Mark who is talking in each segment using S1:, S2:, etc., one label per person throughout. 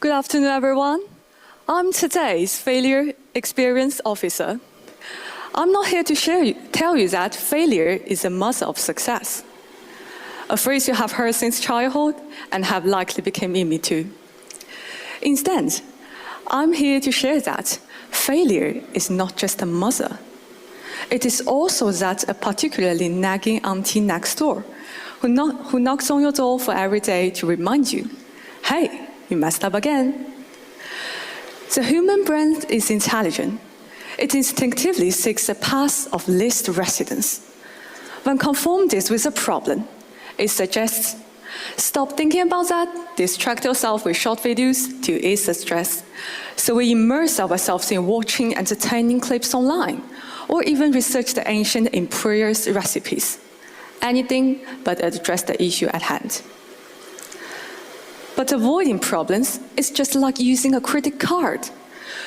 S1: Good afternoon, everyone. I'm today's Failure Experience Officer. I'm not here to tell you that failure is a mother of success, a phrase you have heard since childhood and have likely become me too. Instead, I'm here to share that failure is not just a mother. It is also that a particularly nagging auntie next door who knocks on your door for every day to remind you, hey, you messed up again. The human brain is intelligent. It instinctively seeks a path of least resistance. When confronted with a problem, it suggests, stop thinking about that, distract yourself with short videos to ease the stress. So we immerse ourselves in watching entertaining clips online, or even research the ancient imperious recipes. Anything but address the issue at hand. But avoiding problems is just like using a credit card.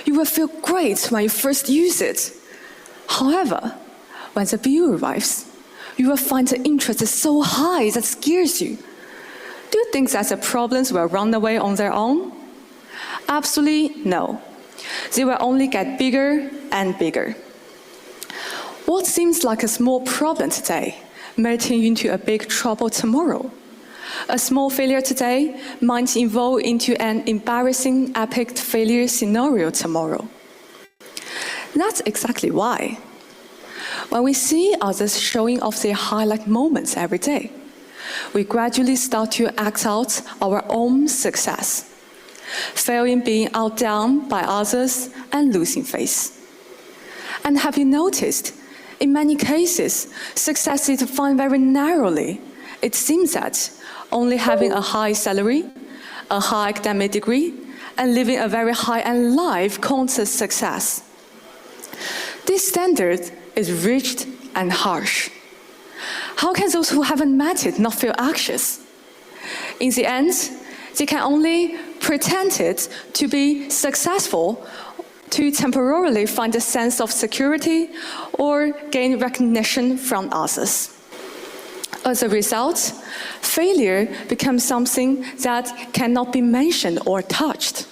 S1: You will feel great when you first use it. However, when the bill arrives, you will find the interest is so high that scares you. Do you think that the problems will run away on their own? Absolutely no. They will only get bigger and bigger. What seems like a small problem today may turn into a big trouble tomorrow. A small failure today might evolve into an embarrassing, epic failure scenario tomorrow. That's exactly why. When we see others showing off their highlight moments every day, we gradually start to act out our own success, failing being outdone by others and losing face. And have you noticed, in many cases, success is defined very narrowly. It seems that only having a high salary, a high academic degree, and living a very high-end life counts as success. This standard is rigid and harsh. How can those who haven't met it not feel anxious? In the end, they can only pretend it to be successful to temporarily find a sense of security or gain recognition from others. As a result, failure becomes something that cannot be mentioned or touched.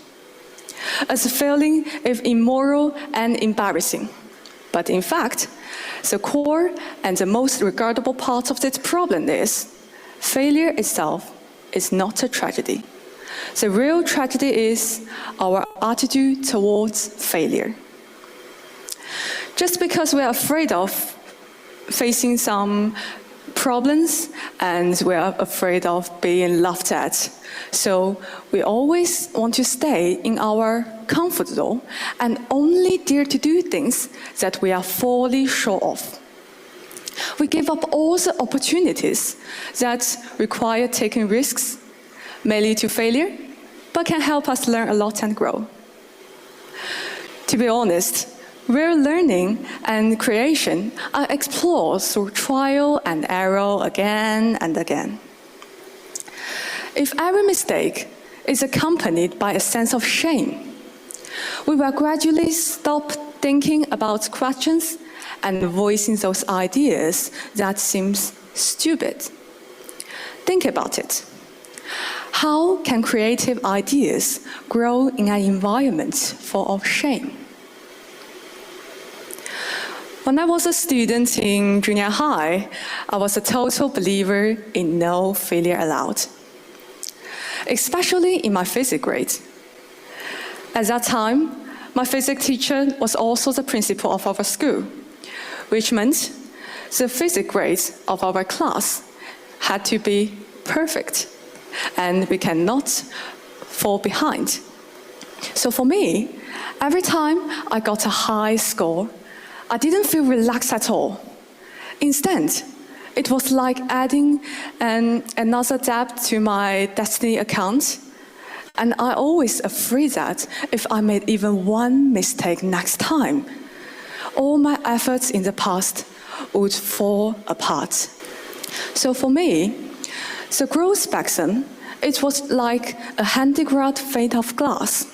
S1: As a feeling is immoral and embarrassing. But in fact, the core and the most regrettable part of this problem is failure itself is not a tragedy. The real tragedy is our attitude towards failure. Just because we are afraid of facing some problems and we are afraid of being laughed at. So we always want to stay in our comfort zone and only dare to do things that we are fully sure of. We give up all the opportunities that require taking risks, may lead to failure, but can help us learn a lot and grow. To be honest, real learning and creation are explored through trial and error again and again. If every mistake is accompanied by a sense of shame, we will gradually stop thinking about questions and voicing those ideas that seem stupid. Think about it. How can creative ideas grow in an environment full of shame? When I was a student in junior high, I was a total believer in no failure allowed, especially in my physics grade. At that time, my physics teacher was also the principal of our school, which meant the physics grades of our class had to be perfect, and we cannot fall behind. So for me, every time I got a high score, I didn't feel relaxed at all. Instead, it was like adding another debt to my Destiny account. And I always afraid that if I made even one mistake next time, all my efforts in the past would fall apart. So for me, the growth spectrum, it was like a handicrafted plate of glass.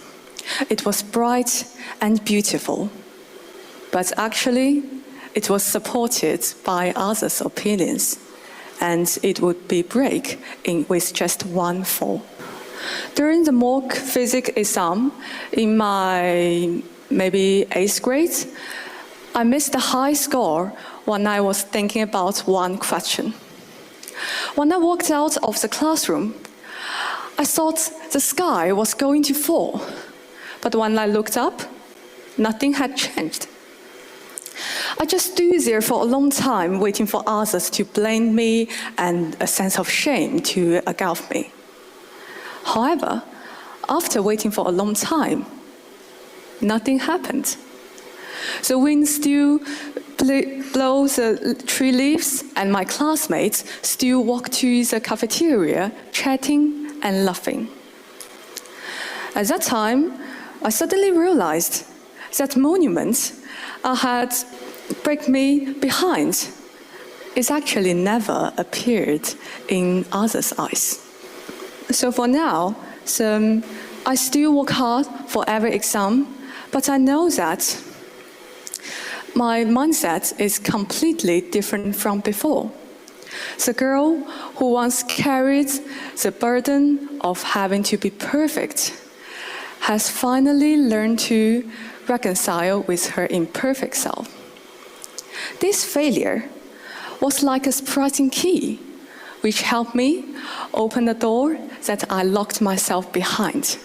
S1: It was bright and beautiful. But actually, it was supported by others' opinions, and it would be break with just one fall. During the mock physics exam in my maybe 8th grade, I missed a high score when I was thinking about one question. When I walked out of the classroom, I thought the sky was going to fall. But when I looked up, nothing had changed. I just stood there for a long time waiting for others to blame me and a sense of shame to engulf me. However, after waiting for a long time, nothing happened. The wind still blows the tree leaves, and my classmates still walk to the cafeteria, chatting and laughing. At that time, I suddenly realized that monument I had break me behind is actually never appeared in others' eyes. So for now, I still work hard for every exam, but I know that my mindset is completely different from before. The girl who once carried the burden of having to be perfect has finally learned to reconcile with her imperfect self. This failure was like a surprising key, which helped me open a door that I locked myself behind.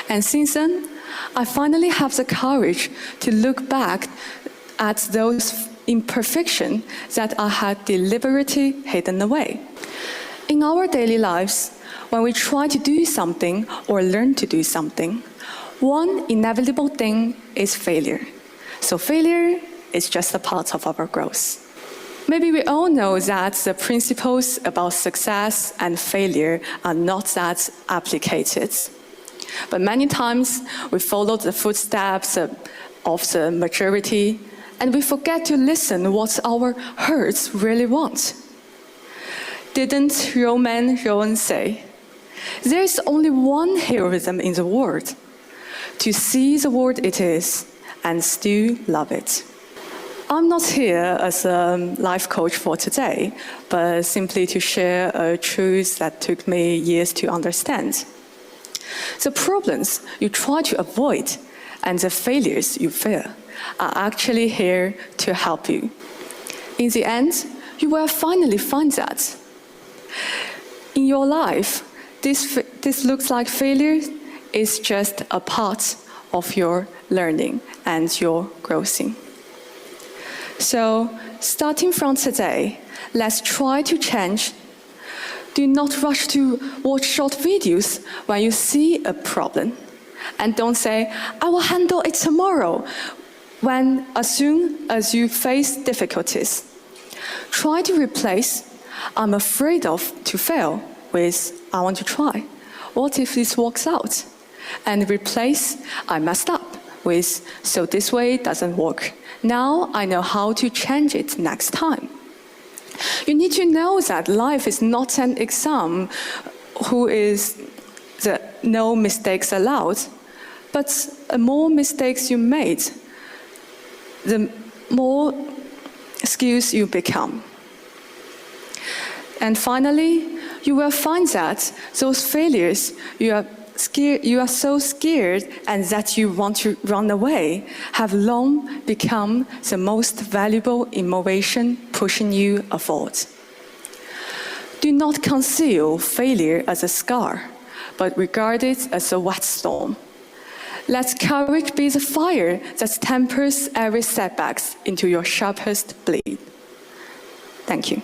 S1: And since then, I finally have the courage to look back at those imperfections that I had deliberately hidden away. In our daily lives, when we try to do something or learn to do something, one inevitable thing is failure. So failure is just a part of our growth. Maybe we all know that the principles about success and failure are not that applicated. But many times we follow the footsteps of the majority, and we forget to listen what our hearts really want. Didn't Roman Rowan say, "There is only one heroism in the world, to see the world it is and still love it." I'm not here as a life coach for today, but simply to share a truth that took me years to understand. The problems you try to avoid and the failures you fear are actually here to help you. In the end, you will finally find that. In your life, this looks like failure is just a part of your learning and your growing. So, starting from today, let's try to change. Do not rush to watch short videos when you see a problem. And don't say, "I will handle it tomorrow," as soon as you face difficulties. Try to replace "I'm afraid to fail" with "I want to try. What if this works out?" And replace "I messed up" with "so this way doesn't work. Now I know how to change it next time." You need to know that life is not an exam who is the no mistakes allowed, but the more mistakes you made, the more skills you become. And finally, you will find that those failures you are so scared and that you want to run away have long become the most valuable innovation pushing you forward. Do not conceal failure as a scar, but regard it as a whetstone. Let courage be the fire that tempers every setback into your sharpest blade. Thank you.